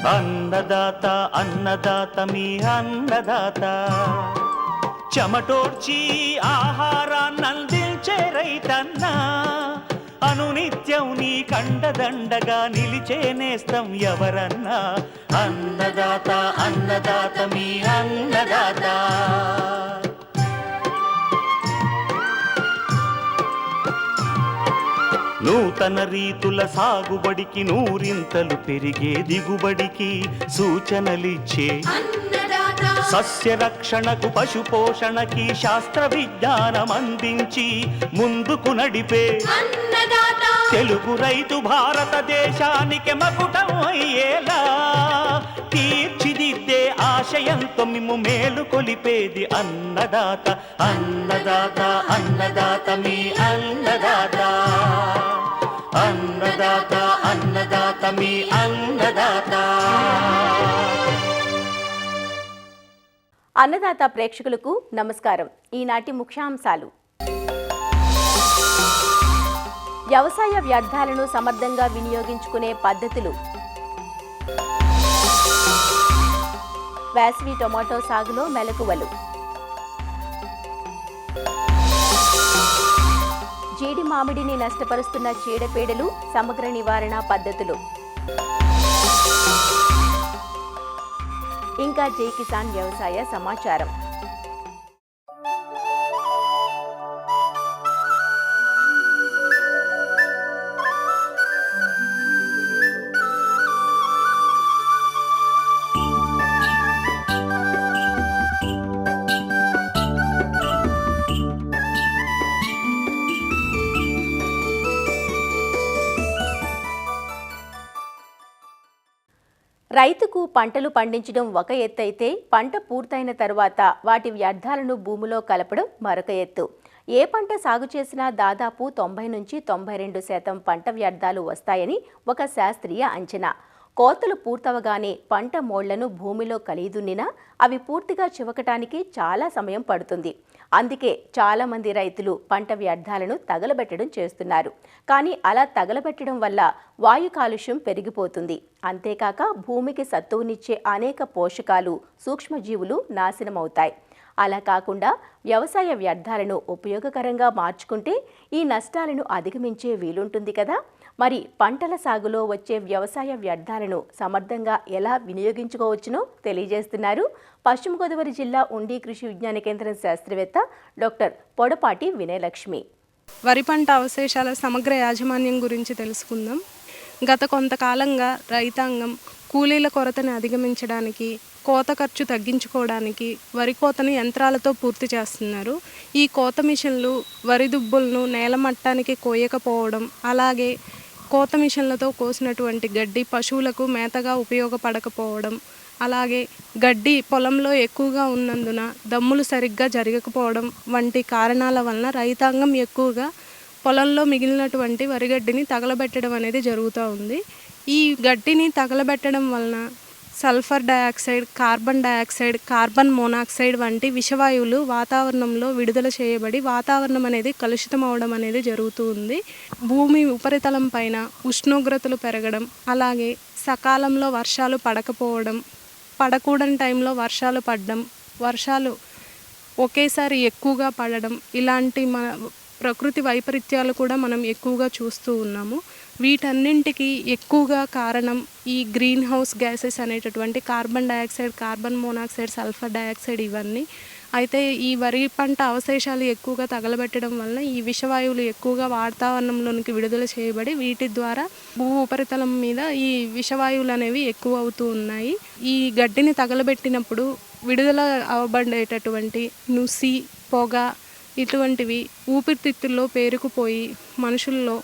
అన్నదాత అన్నదాత మీ అన్నదాత, చెమటోడ్చి ఆహారాన్నందించే రైతన్నా, అనునిత్యం నీ కండదండగా నిలిచే నేస్తం ఎవరన్నా. అన్నదాత అన్నదాత మీ అన్నదాత. నూతన రీతుల సాగుబడికి, నూరింతలు పెరిగే దిగుబడికి సూచనలిచ్చే సస్య రక్షణకు, పశు పోషణకి శాస్త్ర విజ్ఞానం అందించి ముందుకు నడిపే తెలుగు రైతు భారతదేశానికి మకుటం అయ్యేలా తీర్చిదిద్దే ఆశయంతో మిమ్ము మేలు కొలిపేది అన్నదాత. అన్నదాత అన్నదాత మీ అన్నదాత. అన్నదాత అన్నదాత మీ అన్నదాత. అన్నదాత ప్రేక్షకులకు నమస్కారం. ఈనాటి ముఖ్యాంశాలు: వ్యవసాయ వ్యర్థాలను సమర్థంగా వినియోగించుకునే పద్ధతులు, వేసవి టొమాటో సాగులో మెలకువలు, జీడి మామిడిని నష్టపరుస్తున్న చీడపీడలు సమగ్ర నివారణ పద్ధతులు, ఇంకా జై కిసాన్ వ్యవసాయ సమాచారం. రైతుకు పంటలు పండించడం ఒక ఎత్తు అయితే, పంట పూర్తయిన తరువాత వాటి వ్యర్థాలను భూమిలో కలపడం మరొక ఎత్తు. ఏ పంట సాగు చేసినా దాదాపు 90-92% పంట వ్యర్థాలు వస్తాయని ఒక శాస్త్రీయ అంచనా. కోతలు పూర్తవగానే పంట మోళ్లను భూమిలో కలిదున్నినా అవి పూర్తిగా చివకటానికి చాలా సమయం పడుతుంది. అందుకే చాలామంది రైతులు పంట వ్యర్థాలను తగలబెట్టడం చేస్తున్నారు. కానీ అలా తగలబెట్టడం వల్ల వాయు కాలుష్యం పెరిగిపోతుంది. అంతేకాక భూమికి సత్తువునిచ్చే అనేక పోషకాలు, సూక్ష్మజీవులు నాశనమవుతాయి. అలా కాకుండా వ్యవసాయ వ్యర్థాలను ఉపయోగకరంగా మార్చుకుంటే ఈ నష్టాలను అధిగమించే వీలుంటుంది కదా. మరి పంటల సాగులో వచ్చే వ్యవసాయ వ్యర్థాలను సమర్థంగా ఎలా వినియోగించుకోవచ్చునో తెలియజేస్తున్నారు పశ్చిమ గోదావరి జిల్లా ఉండి కృషి విజ్ఞాన కేంద్రం శాస్త్రవేత్త డాక్టర్ పొడపాటి వినయలక్ష్మి. వరి పంట అవశేషాల సమగ్ర యాజమాన్యం గురించి తెలుసుకుందాం. గత కొంతకాలంగా రైతాంగం కూలీల కొరతను అధిగమించడానికి, కోత ఖర్చు తగ్గించుకోవడానికి వరి కోతను యంత్రాలతో పూర్తి చేస్తున్నారు. ఈ కోత మిషన్లు వరి దుబ్బులను నేల మట్టానికి కోయకపోవడం, అలాగే కోత మిషన్లతో కోసినటువంటి గడ్డి పశువులకు మేతగా ఉపయోగపడకపోవడం, అలాగే గడ్డి పొలంలో ఎక్కువగా ఉన్నందున దమ్ములు సరిగ్గా జరగకపోవడం వంటి కారణాల వలన రైతాంగం ఎక్కువగా పొలంలో మిగిలినటువంటి వరిగడ్డిని తగలబెట్టడం అనేది జరుగుతూ ఉంది. ఈ గడ్డిని తగలబెట్టడం వలన sulphur dioxide, carbon dioxide, carbon monoxide వంటి విషవాయువులు వాతావరణంలో విడుదల చేయబడి వాతావరణం అనేది కలుషితం అవడం అనేది జరుగుతూ ఉంది. భూమి ఉపరితలం పైన ఉష్ణోగ్రతలు పెరగడం, అలాగే సకాలంలో వర్షాలు పడకపోవడం, పడకూడని టైంలో వర్షాలు పడడం, వర్షాలు ఒకేసారి ఎక్కువగా పడడం, ఇలాంటి ప్రకృతి వైపరీత్యాలు కూడా మనం ఎక్కువగా చూస్తూ ఉన్నాము. వీటన్నింటికి ఎక్కువగా కారణం ఈ గ్రీన్ హౌస్ గ్యాసెస్ అనేటటువంటి carbon dioxide, carbon monoxide, sulphur dioxide ఇవన్నీ. అయితే ఈ వరి పంట అవశేషాలు ఎక్కువగా తగలబెట్టడం వల్ల ఈ విషవాయువులు ఎక్కువగా వాతావరణంలోనికి విడుదల చేయబడి వీటి ద్వారా భూ ఉపరితలం మీద ఈ విషవాయువులు అనేవి ఎక్కువ అవుతూ ఉన్నాయి. ఈ గడ్డిని తగలబెట్టినప్పుడు విడుదల అవబడేటటువంటి నుసి, పొగ ఇటువంటివి ఊపిరితిత్తుల్లో పేరుకుపోయి మనుషుల్లో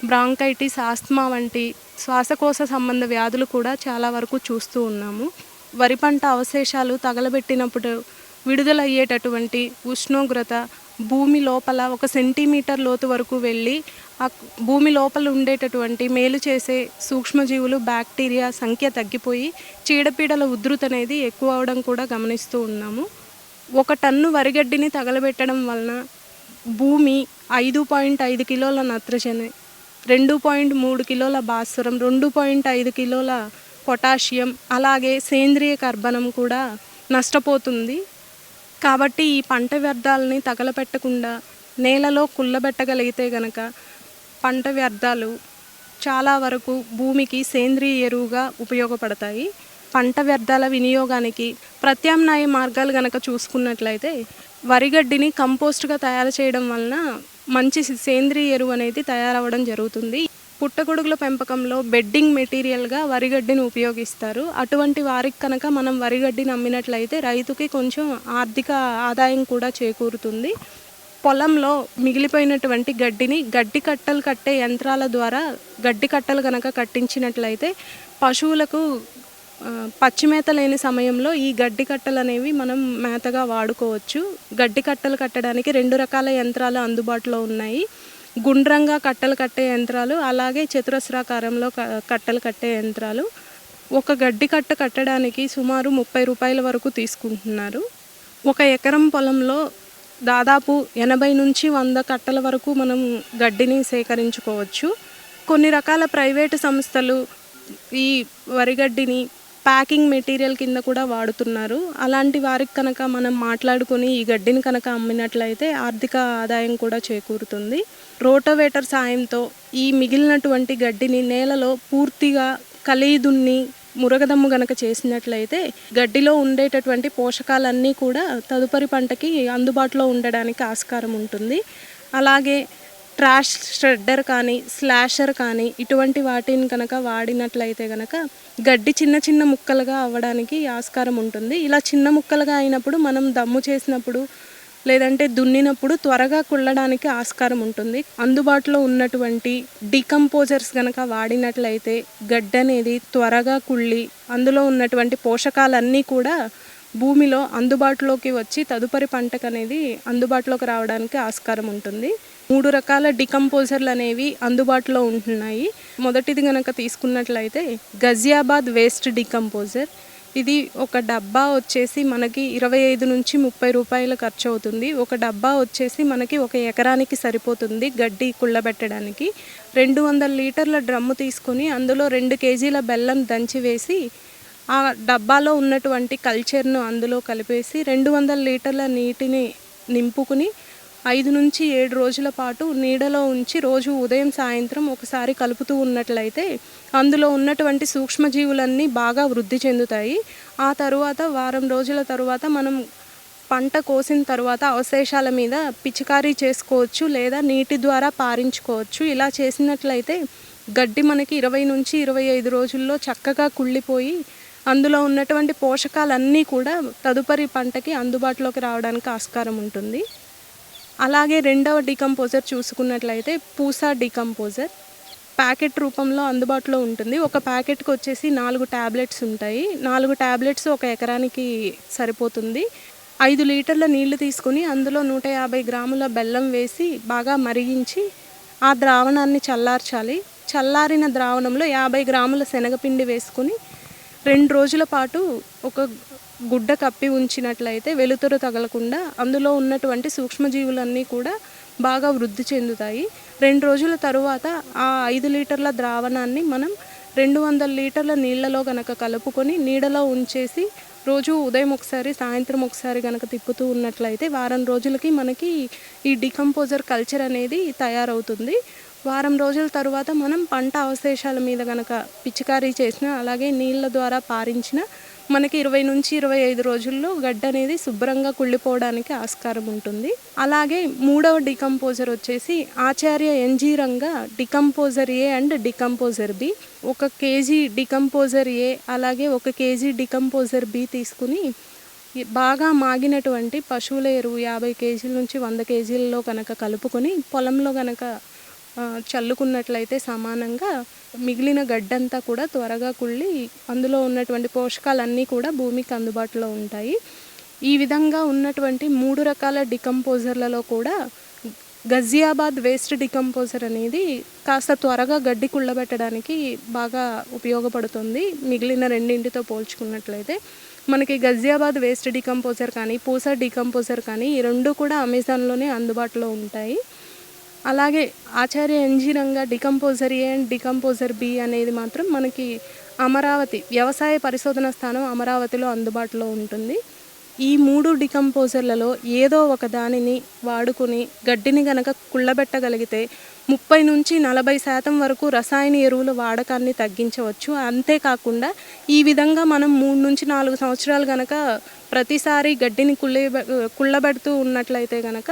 బ్రాంకైటిస్, ఆస్మా వంటి శ్వాసకోశ సంబంధ వ్యాధులు కూడా చాలా వరకు చూస్తూ ఉన్నాము. వరి పంట అవశేషాలు తగలబెట్టినప్పుడు విడుదలయ్యేటటువంటి ఉష్ణోగ్రత భూమి లోపల 1 సెంటీమీటర్ లోతు వరకు వెళ్ళి ఆ భూమి లోపల ఉండేటటువంటి మేలు చేసే సూక్ష్మజీవులు, బ్యాక్టీరియా సంఖ్య తగ్గిపోయి చీడపీడల ఉధృతి అనేది ఎక్కువ అవడం కూడా గమనిస్తూ ఉన్నాము. 1 టన్ను వరిగడ్డిని తగలబెట్టడం వలన భూమి 5.5 కిలోల నత్రజని, 2.3 కిలోల భాస్వరం, 2.5 కిలోల పొటాషియం అలాగే సేంద్రియ కర్బనం కూడా నష్టపోతుంది. కాబట్టి ఈ పంట వ్యర్థాలని తగలపెట్టకుండా నేలలో కుళ్ళబెట్టగలిగితే గనక పంట వ్యర్థాలు చాలా వరకు భూమికి సేంద్రియ ఎరువుగా ఉపయోగపడతాయి. పంట వ్యర్థాల వినియోగానికి ప్రత్యామ్నాయ మార్గాలు గనక చూసుకున్నట్లయితే వరిగడ్డిని కంపోస్ట్గా తయారు చేయడం వలన మంచి సేంద్రియ ఎరువు అనేది తయారవ్వడం జరుగుతుంది. పుట్టగొడుగుల పెంపకంలో బెడ్డింగ్ మెటీరియల్గా వరిగడ్డిని ఉపయోగిస్తారు. అటువంటి వారికి కనుక మనం వరిగడ్డిని అమ్మినట్లయితే రైతుకి కొంచెం ఆర్థిక ఆదాయం కూడా చేకూరుతుంది. పొలంలో మిగిలిపోయినటువంటి గడ్డిని గడ్డి కట్టలు కట్టే యంత్రాల ద్వారా గడ్డి కట్టలు కనుక కట్టించినట్లయితే పశువులకు పచ్చి మేత లేని సమయంలో ఈ గడ్డి కట్టలు అనేవి మనం మేతగా వాడుకోవచ్చు. గడ్డి కట్టలు కట్టడానికి 2 రకాల యంత్రాలు అందుబాటులో ఉన్నాయి. గుండ్రంగా కట్టలు కట్టే యంత్రాలు, అలాగే చతురస్రాకారంలో కట్టలు కట్టే యంత్రాలు. ఒక గడ్డి కట్ట కట్టడానికి సుమారు 30 రూపాయల వరకు తీసుకుంటున్నారు. 1 ఎకరం పొలంలో దాదాపు 80 నుంచి 100 కట్టల వరకు మనం గడ్డిని సేకరించుకోవచ్చు. కొన్ని రకాల ప్రైవేటు సంస్థలు ఈ వరిగడ్డిని ప్యాకింగ్ మెటీరియల్ కింద కూడా వాడుతున్నారు. అలాంటి వారికి కనుక మనం మాట్లాడుకొని ఈ గడ్డిని కనుక అమ్మినట్లయితే ఆర్థిక ఆదాయం కూడా చేకూరుతుంది. రోటోవేటర్ సాయంతో ఈ మిగిలినటువంటి గడ్డిని నేలలో పూర్తిగా కలిదున్ని మురగదమ్ము గనక చేసినట్లయితే గడ్డిలో ఉండేటటువంటి పోషకాలన్నీ కూడా తదుపరి పంటకి అందుబాటులో ఉండడానికి ఆస్కారం ఉంటుంది. అలాగే ట్రాష్ షెడ్డర్ కానీ స్లాషర్ కానీ ఇటువంటి వాటిని కనుక వాడినట్లయితే కనుక గడ్డి చిన్న చిన్న ముక్కలుగా అవ్వడానికి ఆస్కారం ఉంటుంది. ఇలా చిన్న ముక్కలుగా అయినప్పుడు మనం దమ్ము చేసినప్పుడు లేదంటే దున్నినప్పుడు త్వరగా కుళ్ళడానికి ఆస్కారం ఉంటుంది. అందుబాటులో ఉన్నటువంటి డీకంపోజర్స్ కనుక వాడినట్లయితే గడ్డి అనేది త్వరగా కుళ్ళి అందులో ఉన్నటువంటి పోషకాలన్నీ కూడా భూమిలో అందుబాటులోకి వచ్చి తదుపరి పంటకు అనేది అందుబాటులోకి రావడానికి ఆస్కారం ఉంటుంది. 3 రకాల డికంపోజర్లు అనేవి అందుబాటులో ఉంటున్నాయి. మొదటిది కనుక తీసుకున్నట్లయితే గజియాబాద్ వేస్ట్ డికంపోజర్. ఇది ఒక డబ్బా వచ్చేసి మనకి 25 నుంచి 30 రూపాయలు ఖర్చు అవుతుంది. ఒక డబ్బా వచ్చేసి మనకి 1 ఎకరానికి సరిపోతుంది గడ్డి కుళ్ళబెట్టడానికి. 200 లీటర్ల డ్రమ్ము తీసుకొని అందులో 2 కేజీల బెల్లం దంచి వేసి ఆ డబ్బాలో ఉన్నటువంటి కల్చర్ను అందులో కలిపేసి 200 లీటర్ల నీటిని నింపుకుని 5 నుంచి 7 రోజుల పాటు నీడలో ఉంచి రోజు ఉదయం సాయంత్రం ఒకసారి కలుపుతూ ఉన్నట్లయితే అందులో ఉన్నటువంటి సూక్ష్మజీవులన్నీ బాగా వృద్ధి చెందుతాయి. ఆ తరువాత వారం రోజుల తరువాత మనం పంట కోసిన తర్వాత అవశేషాల మీద పిచికారీ చేసుకోవచ్చు లేదా నీటి ద్వారా పారించుకోవచ్చు. ఇలా చేసినట్లయితే గడ్డి మనకి 20 నుంచి 25 రోజుల్లో చక్కగా కుళ్ళిపోయి అందులో ఉన్నటువంటి పోషకాలన్నీ కూడా తదుపరి పంటకి అందుబాటులోకి రావడానికి ఆస్కారం ఉంటుంది. అలాగే రెండవ డికంపోజర్ చూసుకున్నట్లయితే పూసా డికంపోజర్. ప్యాకెట్ రూపంలో అందుబాటులో ఉంటుంది. ఒక ప్యాకెట్కి వచ్చేసి 4 ట్యాబ్లెట్స్ ఉంటాయి. 4 ట్యాబ్లెట్స్ 1 ఎకరానికి సరిపోతుంది. 5 లీటర్ల నీళ్లు తీసుకుని అందులో 150 గ్రాముల బెల్లం వేసి బాగా మరిగించి ఆ ద్రావణాన్ని చల్లార్చాలి. చల్లారిన ద్రావణంలో 50 గ్రాముల శనగపిండి వేసుకుని 2 రోజుల పాటు ఒక గుడ్డ కప్పి ఉంచినట్లయితే వెలుతురు తగలకుండా అందులో ఉన్నటువంటి సూక్ష్మజీవులన్నీ కూడా బాగా వృద్ధి చెందుతాయి. 2 రోజుల తరువాత ఆ 5 లీటర్ల ద్రావణాన్ని మనం 200 లీటర్ల నీళ్లలో కనుక కలుపుకొని నీడలో ఉంచేసి రోజు ఉదయం ఒకసారి సాయంత్రం ఒకసారి కనుక తిప్పుతూ ఉన్నట్లయితే వారం రోజులకి మనకి ఈ డికంపోజర్ కల్చర్ అనేది తయారవుతుంది. వారం రోజుల తరువాత మనం పంట అవశేషాల మీద కనుక పిచికారీ చేసిన అలాగే నీళ్ళ ద్వారా పారించిన మనకి 20 నుంచి 25 రోజుల్లో గడ్డ అనేది శుభ్రంగా కుళ్ళిపోవడానికి ఆస్కారం ఉంటుంది. అలాగే మూడవ డికంపోజర్ వచ్చేసి Acharya NG Ranga decomposer A and decomposer B. 1 KG decomposer A అలాగే 1 కేజీ డికంపోజర్ బి తీసుకుని బాగా మాగినటువంటి పశువుల ఎరువు 50 కేజీల నుంచి 100 కేజీలలో కనుక కలుపుకొని పొలంలో కనుక చల్లుకున్నట్లయితే సమానంగా మిగిలిన గడ్డంతా కూడా త్వరగా కుళ్ళి అందులో ఉన్నటువంటి పోషకాలన్నీ కూడా భూమికి అందుబాటులో ఉంటాయి. ఈ విధంగా ఉన్నటువంటి 3 రకాల డికంపోజర్లలో కూడా గజియాబాద్ వేస్ట్ డికంపోజర్ అనేది కాస్త త్వరగా గడ్డి కుళ్ళబెట్టడానికి బాగా ఉపయోగపడుతుంది. మిగిలిన రెండింటితో పోల్చుకున్నట్లయితే మనకి గజియాబాద్ వేస్ట్ డికంపోజర్ కానీ పూసా డికంపోజర్ కానీ ఈ 2 కూడా అమెజాన్లోనే అందుబాటులో ఉంటాయి. అలాగే Acharya NG Ranga decomposer A and decomposer B అనేది మాత్రం మనకి అమరావతి వ్యవసాయ పరిశోధన స్థానం అమరావతిలో అందుబాటులో ఉంటుంది. ఈ 3 డికంపోజర్లలో ఏదో ఒక దానిని వాడుకొని గడ్డిని గనక కుళ్ళబెట్టగలిగితే 30-40% వరకు రసాయన ఎరువుల వాడకాన్ని తగ్గించవచ్చు. అంతేకాకుండా ఈ విధంగా మనం 3-4 సంవత్సరాలు గనక ప్రతిసారి గడ్డిని కుళ్ళబెడుతూ ఉన్నట్లయితే గనక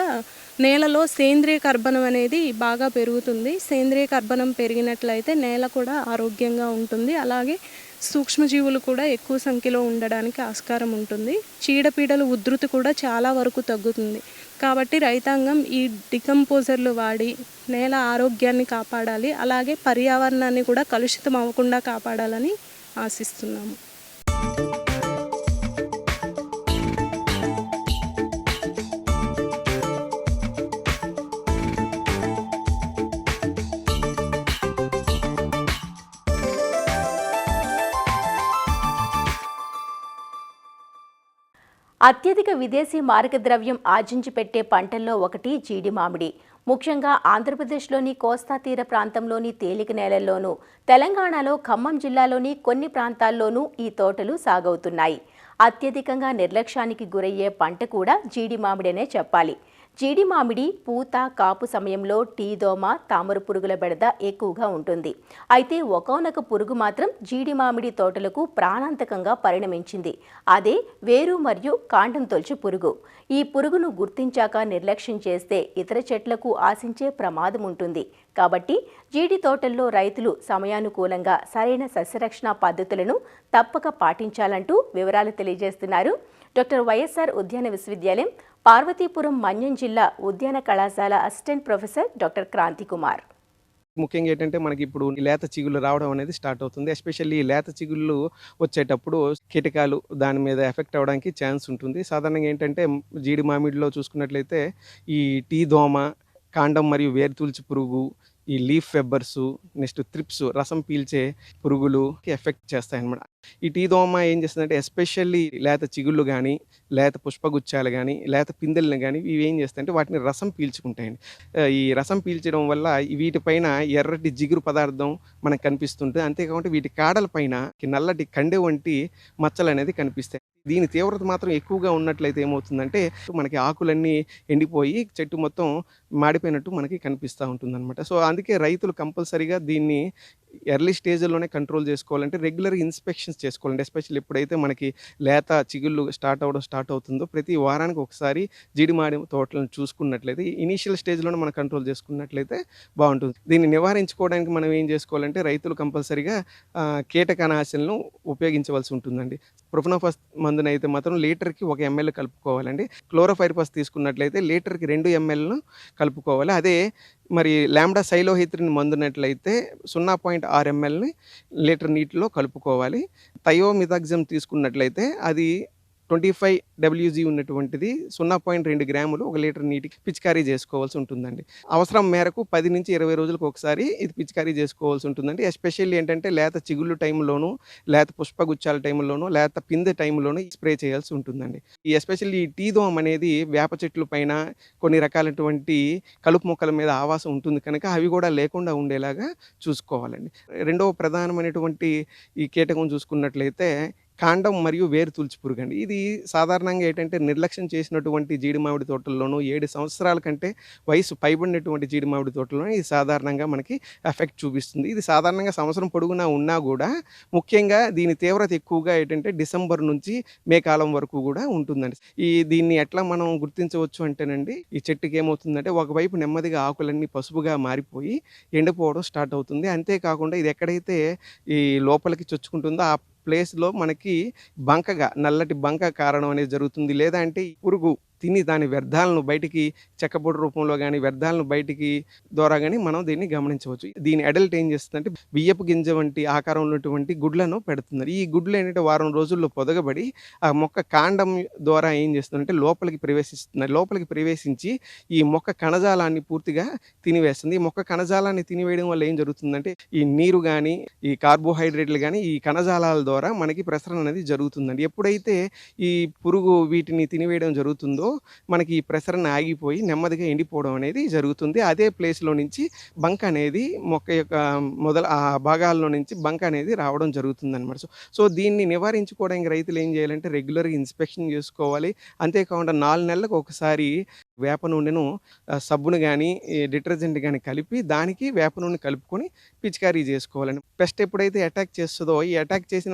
నేలలో సేంద్రియ కర్బనం అనేది బాగా పెరుగుతుంది. సేంద్రియ కర్బనం పెరిగినట్లయితే నేల కూడా ఆరోగ్యంగా ఉంటుంది. అలాగే సూక్ష్మజీవులు కూడా ఎక్కువ సంఖ్యలో ఉండడానికి ఆస్కారం ఉంటుంది. చీడపీడల ఉధృతి కూడా చాలా వరకు తగ్గుతుంది. కాబట్టి రైతాంగం ఈ డికంపోజర్లు వాడి నేల ఆరోగ్యాన్ని కాపాడాలి. అలాగే పర్యావరణాన్ని కూడా కలుషితం అవ్వకుండా కాపాడాలని ఆశిస్తున్నాము. అత్యధిక విదేశీ మారకద్రవ్యం ఆర్జించి పెట్టే పంటల్లో ఒకటి జీడి మామిడి. ముఖ్యంగా ఆంధ్రప్రదేశ్లోని కోస్తా తీర ప్రాంతంలోని తేలిక నేలల్లోనూ, తెలంగాణలో ఖమ్మం జిల్లాలోని కొన్ని ప్రాంతాల్లోనూ ఈ తోటలు సాగవుతున్నాయి. అత్యధికంగా నిర్లక్ష్యానికి గురయ్యే పంట కూడా జీడి మామిడనే చెప్పాలి. జీడి మామిడి పూత కాపు సమయంలో టీ దోమ, తామర పురుగుల బెడద ఎక్కువగా ఉంటుంది. అయితే ఒకానొక పురుగు మాత్రం జీడి మామిడి తోటలకు ప్రాణాంతకంగా పరిణమించింది. అదే వేరు మరియు కాండం తొలచు పురుగు. ఈ పురుగును గుర్తించాక నిర్లక్ష్యం చేస్తే ఇతర చెట్లకు ఆశించే ప్రమాదం ఉంటుంది. కాబట్టి జీడి తోటల్లో రైతులు సమయానుకూలంగా సరైన సస్యరక్షణ పద్ధతులను తప్పక పాటించాలంటూ వివరాలు తెలియజేస్తున్నారు డాక్టర్ వైఎస్ఆర్ ఉద్యాన విశ్వవిద్యాలయం పార్వతీపురం మన్యం జిల్లా ఉద్యాన కళాశాల assistant professor doctor Kranthi Kumar. ముఖ్యంగా ఏంటంటే మనకి ఇప్పుడు లేత చిగుళ్ళు రావడం అనేది స్టార్ట్ అవుతుంది. ఎస్పెషల్లీ లేత చిగుళ్ళు వచ్చేటప్పుడు కీటకాలు దాని మీద ఎఫెక్ట్ అవ్వడానికి ఛాన్స్ ఉంటుంది. సాధారణంగా ఏంటంటే జీడి మామిడిలో చూసుకున్నట్లయితే ఈ టీ దోమ, కాండం మరియు వేరు తుల్చి పురుగు, ఈ లీఫ్ ఫెబ్బర్స్, నెక్స్ట్ త్రిప్స్ రసం పీల్చే పురుగులుకి ఎఫెక్ట్ చేస్తాయన్నమాట. ఈ టీ దోమ ఏం చేస్తుందంటే ఎస్పెషల్లీ లేత చిగుళ్ళు కానీ, లేత పుష్పగుచ్చాలు కానీ, లేత పిందెలను కానీ ఇవి ఏం చేస్తాయంటే వాటిని రసం పీల్చుకుంటాయండి. ఈ రసం పీల్చడం వల్ల వీటిపైన ఎర్రటి జిగురు పదార్థం మనకు కనిపిస్తుంటుంది. అంతేకాకుండా వీటి కాడల పైన నల్లటి కండె వంటి మచ్చలు అనేది కనిపిస్తాయి. దీని తీవ్రత మాత్రం ఎక్కువగా ఉన్నట్లయితే ఏమవుతుందంటే మనకి ఆకులన్నీ ఎండిపోయి చెట్టు మొత్తం మాడిపోయినట్టు మనకి కనిపిస్తూ ఉంటుందన్నమాట. సో అందుకే రైతులు కంపల్సరీగా దీన్ని ఎర్లీ స్టేజ్లోనే కంట్రోల్ చేసుకోవాలంటే రెగ్యులర్ ఇన్స్పెక్షన్స్ చేసుకోవాలండి. ఎస్పెషల్లీ ఎప్పుడైతే మనకి లేత చిగుళ్ళు స్టార్ట్ అవుతుందో ప్రతి వారానికి ఒకసారి జీడిమాడి తోటలను చూసుకున్నట్లయితే ఇనీషియల్ స్టేజ్లోనే మనం కంట్రోల్ చేసుకున్నట్లయితే బాగుంటుంది. దీన్ని నివారించుకోవడానికి మనం ఏం చేసుకోవాలంటే రైతులు కంపల్సరీగా కీటకనాశనలను ఉపయోగించవలసి ఉంటుందండి. ప్రొఫెనోఫాస్ మందునైతే మాత్రం లీటర్కి 1 ml కలుపుకోవాలండి. క్లోరోఫైరిఫాస్ తీసుకున్నట్లయితే లీటర్కి 2 ml కలుపుకోవాలి. అదే మరి లాంబ్డా సైలోహిత్రిన్ మందునట్లయితే 0.6 ml లీటర్ నీటిలో కలుపుకోవాలి. థయోమిథాక్సమ్ తీసుకున్నట్లయితే అది 25 WG ఉన్నటువంటిది 0.2 గ్రాములు 1 లీటర్ నీటికి పిచికారీ చేసుకోవాల్సి ఉంటుందండి. అవసరం మేరకు 10 నుంచి 20 రోజులకు ఒకసారి ఇది పిచికారీ చేసుకోవాల్సి ఉంటుందండి. ఎస్పెషల్లీ ఏంటంటే లేత చిగుళ్ళు టైంలోను, లేత పుష్పగుచ్చాల టైంలోను, లేత పిందె టైంలోను స్ప్రే చేయాల్సి ఉంటుందండి. ఈ ఎస్పెషల్లీ ఈ టీ దోమ అనేది వేప చెట్ల పైన కొన్ని రకాలైనటువంటి కలుపు మొక్కల మీద ఆవాసం ఉంటుంది కనుక అవి కూడా లేకుండా ఉండేలాగా చూసుకోవాలండి. రెండవ ప్రధానమైనటువంటి ఈ కీటకం చూసుకున్నట్లయితే కాండం మరియు వేరు తుల్చి పురుగు అండి. ఇది సాధారణంగా ఏంటంటే నిర్లక్ష్యం చేసినటువంటి జీడి మామిడి తోటల్లోనూ 7 సంవత్సరాల కంటే వయసు పైబడినటువంటి జీడి మామిడి తోటల్లోనూ ఇది సాధారణంగా మనకి ఎఫెక్ట్ చూపిస్తుంది. ఇది సాధారణంగా సంవత్సరం పొడుగునా ఉన్నా కూడా ముఖ్యంగా దీని తీవ్రత ఎక్కువగా ఏంటంటే డిసెంబర్ నుంచి మే కాలం వరకు కూడా ఉంటుందండి. దీన్ని ఎట్లా మనం గుర్తించవచ్చు అంటేనండి ఈ చెట్టుకి ఏమవుతుందంటే ఒకవైపు నెమ్మదిగా ఆకులన్నీ పసుపుగా మారిపోయి ఎండిపోవడం స్టార్ట్ అవుతుంది. అంతేకాకుండా ఇది ఎక్కడైతే ఈ లోపలికి చొచ్చుకుంటుందో ఆ ప్లేస్లో మనకి బంకగా నల్లటి బంక కారణం అనేది జరుగుతుంది. లేదా అంటే ఈ పురుగు తిని దాని వ్యర్థాలను బయటికి చెక్కపొడి రూపంలో కానీ వ్యర్థాలను బయటికి ద్వారా కానీ మనం దీన్ని గమనించవచ్చు. దీని అడల్ట్ ఏం చేస్తుందంటే బియ్యపు గింజ వంటి ఆకారం ఉన్నటువంటి గుడ్లను పెడుతుంది. ఈ గుడ్లు ఏంటంటే వారం రోజుల్లో పొదగబడి ఆ మొక్క కాండం ద్వారా ఏం చేస్తుందంటే లోపలికి ప్రవేశిస్తుంది. లోపలికి ప్రవేశించి ఈ మొక్క కణజాలాన్ని పూర్తిగా తినివేస్తుంది. ఈ మొక్క కణజాలాన్ని తినివేయడం వల్ల ఏం జరుగుతుందంటే ఈ నీరు కానీ ఈ కార్బోహైడ్రేట్లు కానీ ఈ కణజాలాల ద్వారా మనకి ప్రసరణ అనేది జరుగుతుందండి. ఎప్పుడైతే ఈ పురుగు వీటిని తినివేయడం జరుగుతుందో ఉంటుందో మనకి ఈ ప్రెషర్‌ని ఆగిపోయి నెమ్మదిగా ఎండిపోవడం అనేది జరుగుతుంది. అదే ప్లేస్‌లో నుంచి బంక అనేది మొక్క యొక్క ఆ భాగాల్లో నుంచి బంక అనేది రావడం జరుగుతుందనమాట. సో దీన్ని నివారించుకోవడానికి రైతులు ఏం చేయాలంటే రెగ్యులర్‌గా ఇన్స్పెక్షన్ చేసుకోవాలి. అంతేకాకుండా 4 నెలలకు ఒకసారి వేప నూనెను సబ్బును గానీ, ఈ డిటర్జెంట్ గానీ కలిపి దానికి వేప నూనె కలుపుకొని పిచికారీ చేసుకోవాలండి. పెస్ట్ ఎప్పుడైతే అటాక్ చేస్తదో ఈ అటాక్ చేసిన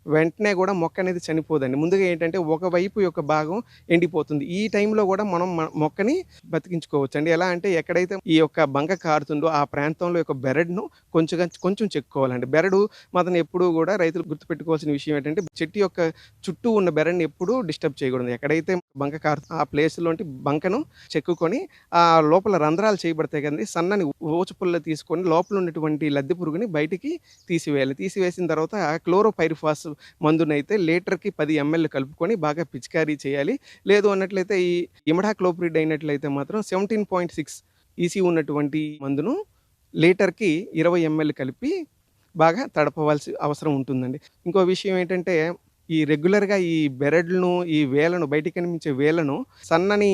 వెంటనే కూడా మొక్క అనేది చనిపోదండి. ముందుగా ఏంటంటే ఒకవైపు యొక్క భాగం ఎండిపోతుంది. ఈ టైంలో కూడా మనం మొక్కని బతికించుకోవచ్చండి. ఎలా అంటే ఎక్కడైతే ఈ యొక్క బంక కారుతుందో ఆ ప్రాంతంలో యొక్క బెరడును కొంచెం చెక్కుకోవాలండి. బెరడు మాత్రం ఎప్పుడూ కూడా రైతులు గుర్తుపెట్టుకోవాల్సిన విషయం ఏంటంటే చెట్టు యొక్క చుట్టూ ఉన్న బెరడుని ఎప్పుడూ డిస్టర్బ్ చేయకూడదు. ఎక్కడైతే బంక కారుతుందో ఆ ప్లేస్‌లోంటి బంకను చెక్కుకొని ఆ లోపల రంధ్రాలు చేయబడతాయి కదండీ! సన్నని ఊచపుల్ల తీసుకొని లోపల ఉన్నటువంటి లద్దె పురుగుని బయటికి తీసివేయాలి. తీసివేసిన తర్వాత క్లోరోపైరిఫాస్ మందునైతే లీటర్‌కి 10 ఎంఎల్ కలుపుకొని బాగా పిచికారీ చేయాలి. లేదు అన్నట్లయితే ఈ ఇమిడాక్లోప్రిడ్ అయినట్లయితే మాత్రం 17.6 ఈసీ ఉన్నటువంటి మందును లీటర్‌కి 20 ఎంఎల్ కలిపి బాగా తడపవలసి అవసరం ఉంటుందండి. ఇంకో విషయం ఏంటంటే ఈ రెగ్యులర్‌గా ఈ బెరడులను, ఈ వేళ్ళను బయటికి కనిపించే వేళ్ళను సన్నని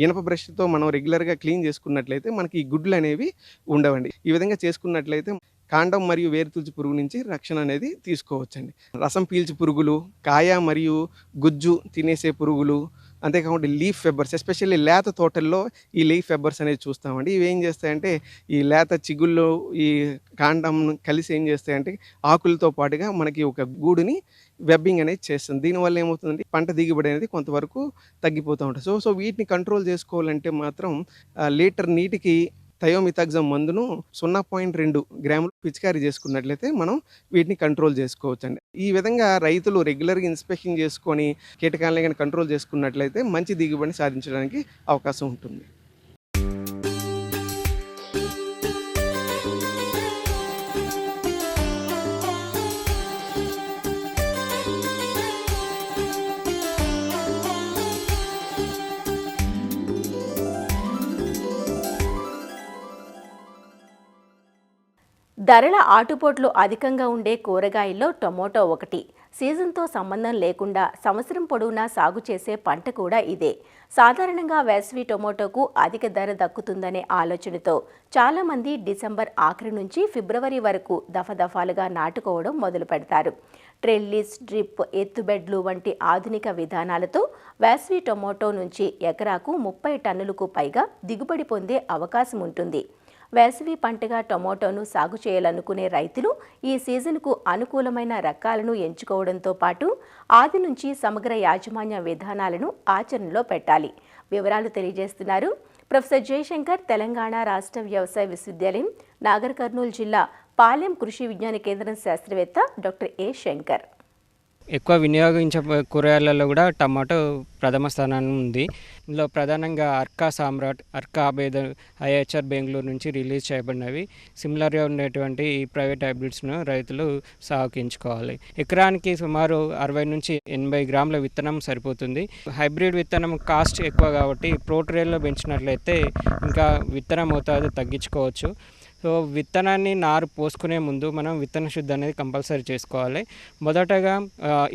ఇనప బ్రష్‌తో మనం రెగ్యులర్‌గా క్లీన్ చేసుకున్నట్లయితే మనకి ఈ గుడ్లనేవి ఉండవండి. ఈ విధంగా చేసుకున్నట్లయితే కాండం మరియు వేరుతుల్చి పురుగు నుంచి రక్షణ అనేది తీసుకోవచ్చండి. రసం పీల్చు పురుగులు, కాయ మరియు గుజ్జు తినేసే పురుగులు, అంతేకాకుండా లీఫ్ ఫెబ్బర్స్ ఎస్పెషల్లీ లేత తోటల్లో ఈ లీఫ్ ఫెబ్బర్స్ అనేది చూస్తామండి. ఇవి ఏం చేస్తాయంటే ఈ లేత చిగుళ్ళు ఈ కాండం కలిసి ఏం చేస్తాయంటే ఆకులతో పాటుగా మనకి ఒక గూడుని వెబ్బింగ్ అనేది చేస్తుంది. దీనివల్ల ఏమవుతుందంటే పంట దిగుబడి అనేది కొంతవరకు తగ్గిపోతూ ఉంటుంది. సో వీటిని కంట్రోల్ చేసుకోవాలంటే మాత్రం లీటర్ నీటికి థయోమిథాక్సమ్ మందును 0.2 గ్రాములు పిచికారీ చేసుకున్నట్లయితే మనం వీటిని కంట్రోల్ చేసుకోవచ్చండి. ఈ విధంగా రైతులు రెగ్యులర్‌గా ఇన్స్పెక్షన్ చేసుకొని కీటకాలని గాని కంట్రోల్ చేసుకున్నట్లయితే మంచి దిగుబడిని సాధించడానికి అవకాశం ఉంటుంది. ధరల ఆటుపోట్లు అధికంగా ఉండే కూరగాయల్లో టొమాటో ఒకటి. సీజన్తో సంబంధం లేకుండా సంవత్సరం పొడవునా సాగు చేసే పంట కూడా ఇదే. సాధారణంగా వేసవి టొమాటోకు అధిక ధర దక్కుతుందనే ఆలోచనతో చాలామంది డిసెంబర్ ఆఖరి నుంచి ఫిబ్రవరి వరకు దఫాలుగా నాటుకోవడం మొదలు పెడతారు. ట్రెల్లిస్, డ్రిప్, ఎత్తుబెడ్లు వంటి ఆధునిక విధానాలతో వేసవి టొమాటో నుంచి ఎకరాకు 30 టన్నులకు పైగా దిగుబడి పొందే అవకాశం ఉంటుంది. వేసవి పంటగా టొమాటోను సాగు చేయాలనుకునే రైతులు ఈ సీజన్కు అనుకూలమైన రకాలను ఎంచుకోవడంతో పాటు ఆది నుంచి సమగ్ర యాజమాన్య విధానాలను ఆచరణలో పెట్టాలి. వివరాలు తెలియజేస్తున్నారు ప్రొఫెసర్ జయశంకర్, తెలంగాణ రాష్ట్ర వ్యవసాయ విశ్వవిద్యాలయం, నాగర్ కర్నూలు జిల్లా పాలెం కృషి విజ్ఞాన కేంద్రం శాస్త్రవేత్త డాక్టర్ ఏ శంకర్. ఎక్కువ వినియోగించే కూరగాయలలో కూడా టమాటో ప్రథమ స్థానాన్ని ఉంది. ఇందులో ప్రధానంగా అర్కా సామ్రాట్, అర్కా ఆబేద్ ఐహెచ్ఆర్ బెంగళూరు నుంచి రిలీజ్ చేయబడినవి. సిమిలర్గా ఉండేటువంటి ఈ ప్రైవేట్ హైబ్రిడ్స్ను రైతులు సాగుకించుకోవాలి. ఎకరానికి సుమారు 60 నుంచి 80 గ్రాముల విత్తనం సరిపోతుంది. హైబ్రిడ్ విత్తనం కాస్ట్ ఎక్కువ కాబట్టి ప్రోట్రేల్లో పెంచినట్లయితే ఇంకా విత్తన మోతాదు తగ్గించుకోవచ్చు. సో విత్తనాన్ని నారు పోసుకునే ముందు మనం విత్తన శుద్ధి అనేది కంపల్సరీ చేసుకోవాలి. మొదటగా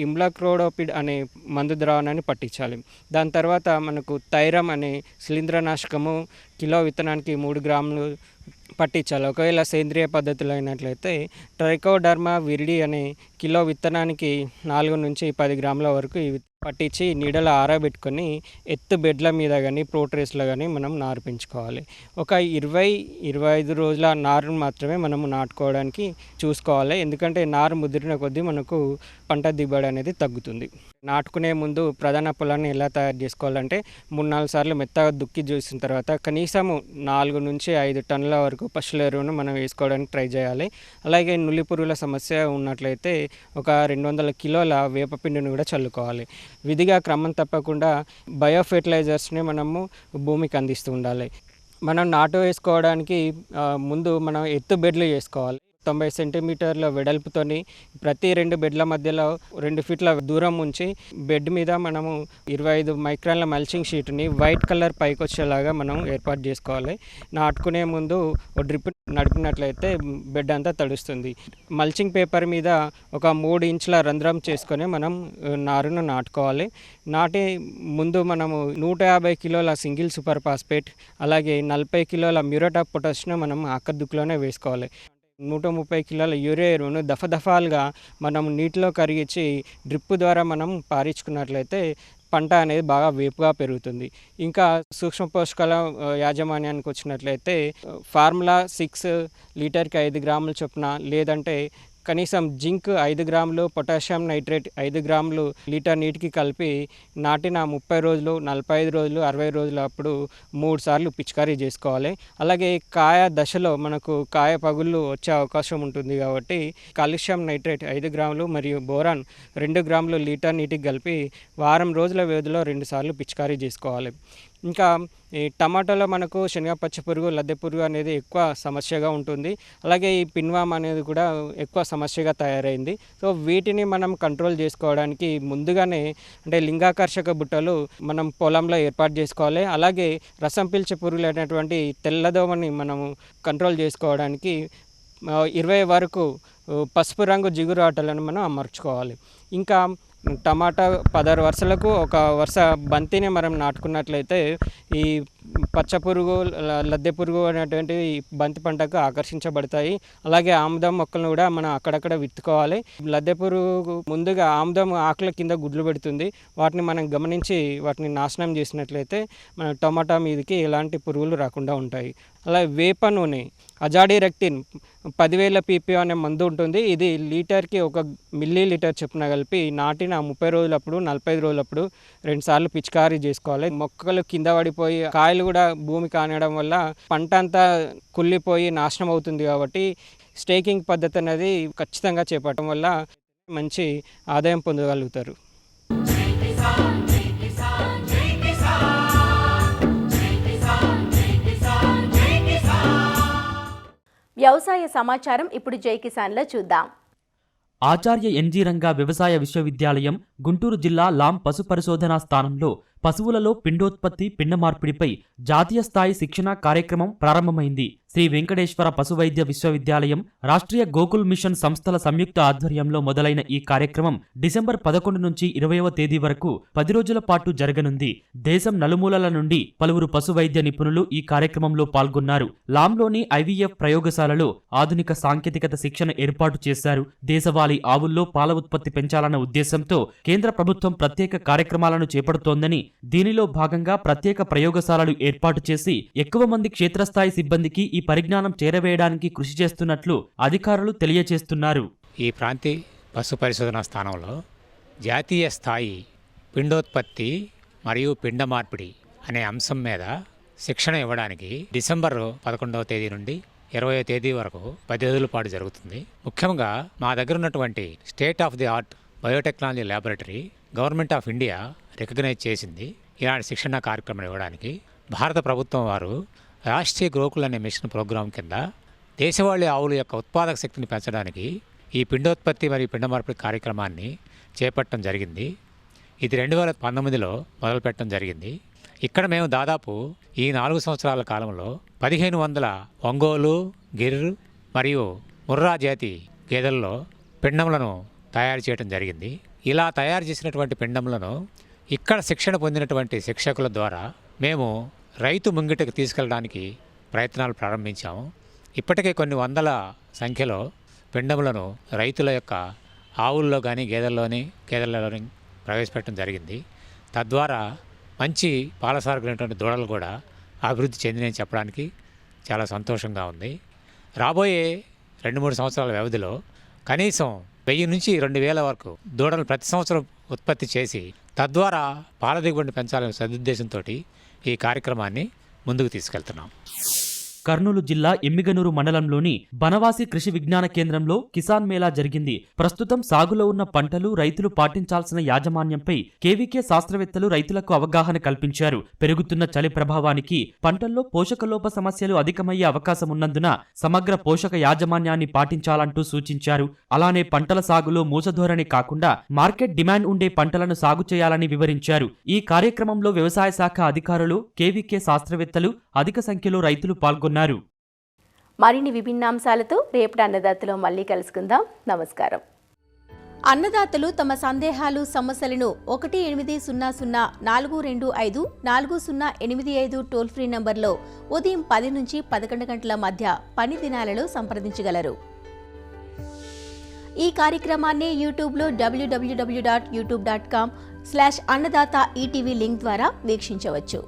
ఇమ్లాక్రోడోపిడ్ అనే మందు ద్రావణాన్ని పట్టించాలి. దాని తర్వాత మనకు థైరమ్ అనే శిలీంద్రనాశకము కిలో విత్తనానికి 3 గ్రాములు పట్టించాలి. ఒకవేళ సేంద్రియ పద్ధతిలో అయినట్లయితే ట్రైకోడర్మా విరిడి అనే కిలో విత్తనానికి 4 నుంచి 10 గ్రాముల వరకు పట్టించి నీడలో ఆరబెట్టుకొని ఎత్తు బెడ్ల మీద కానీ ప్రోట్రేస్లో కానీ మనం నారు పెంచుకోవాలి. ఒక 20-25 రోజుల నారును మాత్రమే మనము నాటుకోవడానికి చూసుకోవాలి. ఎందుకంటే నారు ముదిరిన కొద్దీ మనకు పంట దిగుబడి అనేది తగ్గుతుంది. నాటుకునే ముందు ప్రధాన పొలాన్ని ఎలా తయారు చేసుకోవాలంటే 3-4 సార్లు మెత్తగా దుక్కి చూసిన తర్వాత కనీసం 4 నుంచి 5 టన్నుల వరకు పశువుల ఎరువును మనం వేసుకోవడానికి ట్రై చేయాలి. అలాగే నులి పురుగుల సమస్య ఉన్నట్లయితే ఒక 200 కిలోల వేపపిండిని కూడా చల్లుకోవాలి. విధిగా క్రమం తప్పకుండా బయో ఫెర్టిలైజర్స్ని మనము భూమికి అందిస్తూ ఉండాలి. మనం నాటు వేసుకోవడానికి ముందు మనం ఎత్తు బెడ్లు చేసుకోవాలి. 90 సెంటీమీటర్ల వెడల్పుతోని ప్రతి 2 బెడ్ల మధ్యలో 2 ఫీట్ల దూరం ఉంచి బెడ్ మీద మనము 25 మైక్రాన్ల మల్చింగ్ షీట్ని వైట్ కలర్ పైకి వచ్చేలాగా మనం ఏర్పాటు చేసుకోవాలి. నాటుకునే ముందు ఒక డ్రిప్ నడిపినట్లయితే బెడ్ అంతా తడుస్తుంది. మల్చింగ్ పేపర్ మీద ఒక 3 ఇంచుల రంధ్రం చేసుకొని మనం నారును నాటుకోవాలి. నాటి ముందు మనము 150 కిలోల సింగిల్ సూపర్ ఫాస్ఫేట్ అలాగే 40 కిలోల మ్యూరేట్ ఆఫ్ పొటాష్ను మనం ఆకర్దుక్కులోనే వేసుకోవాలి. 130 కిలోల యూరియా ఎరువును దఫాలుగా మనం నీటిలో కరిగించి డ్రిప్ ద్వారా మనం పారించుకున్నట్లయితే పంట అనేది బాగా వేపుగా పెరుగుతుంది. ఇంకా సూక్ష్మ పోషకాల యాజమాన్యానికి వచ్చినట్లయితే ఫార్ములా 6 లీటర్కి 5 గ్రాముల చొప్పున, లేదంటే కనీసం జింక్ 5 గ్రాములు, పొటాషియం నైట్రేట్ 5 గ్రాములు లీటర్ నీటికి కలిపి నాటిన 30 రోజులు, 45 రోజులు, 60 రోజులు అప్పుడు 3 సార్లు పిచికారీ చేసుకోవాలి. అలాగే కాయ దశలో మనకు కాయ పగుళ్ళు వచ్చే అవకాశం ఉంటుంది కాబట్టి కాల్షియం నైట్రేట్ 5 గ్రాములు మరియు బోరాన్ 2 గ్రాములు లీటర్ నీటికి కలిపి వారం రోజుల వ్యవధిలో 2 సార్లు పిచికారీ చేసుకోవాలి. ఇంకా ఈ టమాటాలో మనకు శనగ పచ్చ పురుగు, లద్దె పురుగు అనేది ఎక్కువ సమస్యగా ఉంటుంది. అలాగే ఈ పిన్వామ్ అనేది కూడా ఎక్కువ సమస్యగా తయారైంది. సో వీటిని మనం కంట్రోల్ చేసుకోవడానికి ముందుగానే అంటే లింగాకర్షక బుట్టలు మనం పొలంలో ఏర్పాటు చేసుకోవాలి. అలాగే రసం పీల్చే పురుగులు అయినటువంటి తెల్లదోమని మనము కంట్రోల్ చేసుకోవడానికి 20 వరకు పసుపు రంగు జిగురు ఆటలను మనం అమర్చుకోవాలి. ఇంకా టమాటా 16 వరుసలకు ఒక వరుస బంతిని మనం నాటుకున్నట్లయితే ఈ పచ్చ పురుగు, లద్దె పురుగు అనేటువంటి బంతి పంటకు ఆకర్షించబడతాయి. అలాగే ఆముదం మొక్కలను కూడా మనం అక్కడక్కడ విత్తుకోవాలి. లద్దె పురుగు ముందుగా ఆముదం ఆకుల కింద గుడ్లు పెడుతుంది. వాటిని మనం గమనించి వాటిని నాశనం చేసినట్లయితే మన టమాటా మీదకి ఎలాంటి పురుగులు రాకుండా ఉంటాయి. అలాగే వేప నూనె అజాడిరెక్టిన్ 10,000 ppm అనే మందు ఉంటుంది. ఇది లీటర్కి 1 మిల్లీ లీటర్ చొప్పున కలిపి నాటిన 30 రోజులప్పుడు, 45 రోజులప్పుడు 2 సార్లు పిచికారీ చేసుకోవాలి. మొక్కలు కింద పడిపోయి కాయలు కూడా భూమి కానడం వల్ల పంట అంతా కుళ్ళిపోయి నాశనం అవుతుంది. కాబట్టి స్టేకింగ్ పద్ధతి అనేది ఖచ్చితంగా చేపట్టడం వల్ల మంచి ఆదాయం పొందగలుగుతారు. వ్యవసాయ సమాచారం ఇప్పుడు జై కిసాన్లో చూద్దాం. ఆచార్య ఎన్జీ రంగా వ్యవసాయ విశ్వవిద్యాలయం గుంటూరు జిల్లా లాం పశు పరిశోధనా స్థానంలో పశువులలో పిండోత్పత్తి, పిండ మార్పిడిపై జాతీయ స్థాయి శిక్షణ కార్యక్రమం ప్రారంభమైంది. శ్రీ వెంకటేశ్వర పశువైద్య విశ్వవిద్యాలయం, రాష్ట్రీయ గోకుల్ మిషన్ సంస్థల సంయుక్త ఆధ్వర్యంలో మొదలైన ఈ కార్యక్రమం డిసెంబర్ 11 నుంచి 20వ తేదీ వరకు 10 రోజుల పాటు జరగనుంది. దేశం నలుమూలల నుండి పలువురు పశువైద్య నిపుణులు ఈ కార్యక్రమంలో పాల్గొన్నారు. లాంలోని ఐవీఎఫ్ ప్రయోగశాలలో ఆధునిక సాంకేతికత శిక్షణ ఏర్పాటు చేశారు. దేశవాళీ ఆవుల్లో పాల ఉత్పత్తి పెంచాలన్న ఉద్దేశంతో కేంద్ర ప్రభుత్వం ప్రత్యేక కార్యక్రమాలను చేపడుతోందని, దీనిలో భాగంగా ప్రత్యేక ప్రయోగశాలలు ఏర్పాటు చేసి ఎక్కువ మంది క్షేత్రస్థాయి సిబ్బందికి ఈ పరిజ్ఞానం చేరవేయడానికి కృషి చేస్తున్నట్లు అధికారులు తెలియజేస్తున్నారు. ఈ ప్రాంతీయ పశు పరిశోధనా స్థానంలో జాతీయ స్థాయి పిండోత్పత్తి మరియు పిండ మార్పిడి అనే అంశం మీద శిక్షణ ఇవ్వడానికి డిసెంబర్ 11వ తేదీ నుండి 20వ తేదీ వరకు 10 రోజుల పాటు జరుగుతుంది. ముఖ్యంగా మా దగ్గర ఉన్నటువంటి state of the art biotechnology laboratory government of India recognise చేసింది. ఇలాంటి శిక్షణ కార్యక్రమం ఇవ్వడానికి భారత ప్రభుత్వం వారు రాష్ట్రీయ గోకుల్ అనే మిషన్ ప్రోగ్రాం కింద దేశవాళీ ఆవుల యొక్క ఉత్పాదక శక్తిని పెంచడానికి ఈ పిండోత్పత్తి మరియు పిండ మార్పిడి కార్యక్రమాన్ని చేపట్టడం జరిగింది. ఇది 2019లో మొదలుపెట్టడం జరిగింది. ఇక్కడ మేము దాదాపు ఈ 4 సంవత్సరాల కాలంలో 1500 ఒంగోలు, గిర్ మరియు ముర్రా జాతి గేదెల్లో పిండములను తయారు చేయడం జరిగింది. ఇలా తయారు చేసినటువంటి పిండములను ఇక్కడ శిక్షణ పొందినటువంటి శిక్షకుల ద్వారా మేము రైతు ముంగిటకు తీసుకెళ్ళడానికి ప్రయత్నాలు ప్రారంభించాము. ఇప్పటికే కొన్ని వందల సంఖ్యలో పిండములను రైతుల యొక్క ఆవుల్లో కానీ గేదెలలోని ప్రవేశపెట్టడం జరిగింది. తద్వారా మంచి పాలసారకులైనటువంటి దూడలు కూడా అభివృద్ధి చెందినని చెప్పడానికి చాలా సంతోషంగా ఉంది. రాబోయే 2-3 సంవత్సరాల వ్యవధిలో కనీసం 1000 నుంచి 2000 వరకు దూడలు ప్రతి సంవత్సరం ఉత్పత్తి చేసి తద్వారా పాల దిగుబడిని పెంచాలనే సదుద్దేశంతో ఈ కార్యక్రమాన్ని ముందుకు తీసుకెళ్తున్నాం. కర్నూలు జిల్లా ఎమ్మిగనూరు మండలంలోని బనవాసి కృషి విజ్ఞాన కేంద్రంలో కిసాన్ మేళా జరిగింది. ప్రస్తుతం సాగులో ఉన్న పంటలు రైతులు పాటించాల్సిన యాజమాన్యంపై కేవీకే శాస్త్రవేత్తలు రైతులకు అవగాహన కల్పించారు. పెరుగుతున్న చలి ప్రభావానికి పంటల్లో పోషకలోప సమస్యలు అధికమయ్యే అవకాశం ఉన్నందున సమగ్ర పోషక యాజమాన్యాన్ని పాటించాలంటూ సూచించారు. అలానే పంటల సాగులో మూసధోరణి కాకుండా మార్కెట్ డిమాండ్ ఉండే పంటలను సాగు చేయాలని వివరించారు. ఈ కార్యక్రమంలో వ్యవసాయ శాఖ అధికారులు, కేవీకే శాస్త్రవేత్తలు, అధిక సంఖ్యలో రైతులు పాల్గొన్నారు. మరిన్ని విభిన్నాంశాలతో రేపటి అన్నదాతలో మళ్ళీ కలుసుకుందాం. నమస్కారం. అన్నదాతలు తమ సందేహాలు, సమస్యలను 1-800-425-4085 టోల్ ఫ్రీ నంబర్లో ఉదయం 10 నుంచి 11 గంటల మధ్య పని దినాలలో సంప్రదించగలరు. ఈ కార్యక్రమాన్ని యూట్యూబ్లో www.youtube.com/అన్నదాత ఈటీవీ లింక్ ద్వారా వీక్షించవచ్చు.